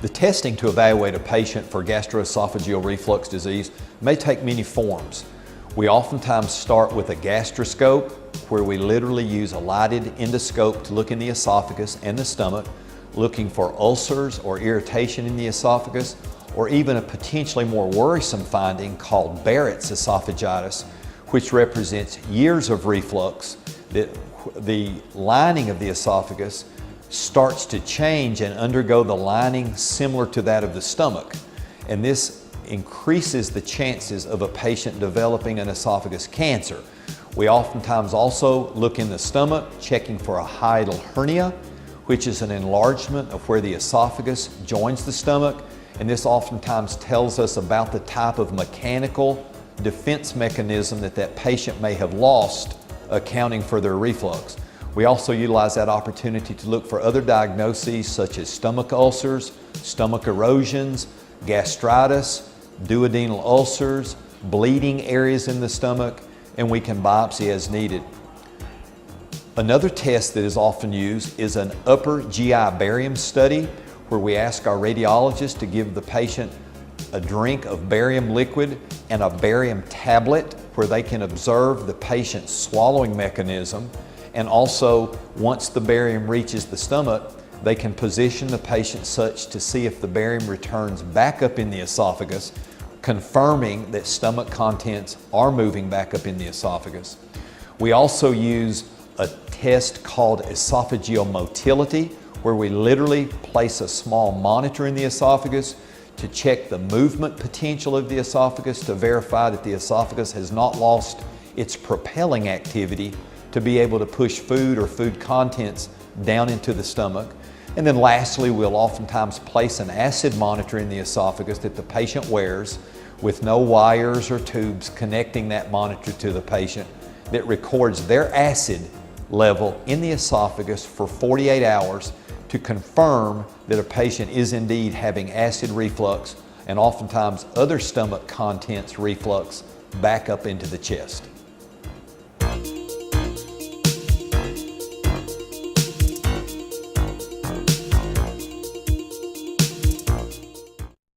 The testing to evaluate a patient for gastroesophageal reflux disease may take many forms. We oftentimes start with a gastroscope, where we literally use a lighted endoscope to look in the esophagus and the stomach, looking for ulcers or irritation in the esophagus, or even a potentially more worrisome finding called Barrett's esophagitis, which represents years of reflux, that the lining of the esophagus starts to change and undergo the lining similar to that of the stomach. And this increases the chances of a patient developing an esophagus cancer. We oftentimes also look in the stomach, checking for a hiatal hernia, which is an enlargement of where the esophagus joins the stomach. And this oftentimes tells us about the type of mechanical defense mechanism that patient may have lost, accounting for their reflux. We also utilize that opportunity to look for other diagnoses such as stomach ulcers, stomach erosions, gastritis, duodenal ulcers, bleeding areas in the stomach, and we can biopsy as needed. Another test that is often used is an upper GI barium study, where we ask our radiologist to give the patient a drink of barium liquid and a barium tablet, where they can observe the patient's swallowing mechanism. And also, once the barium reaches the stomach, they can position the patient such to see if the barium returns back up in the esophagus, confirming that stomach contents are moving back up in the esophagus. We also use a test called esophageal motility, where we literally place a small monitor in the esophagus to check the movement potential of the esophagus, to verify that the esophagus has not lost its propelling activity to be able to push food or food contents down into the stomach. And then lastly, we'll oftentimes place an acid monitor in the esophagus that the patient wears, with no wires or tubes connecting that monitor to the patient, that records their acid level in the esophagus for 48 hours to confirm that a patient is indeed having acid reflux, and oftentimes other stomach contents reflux back up into the chest.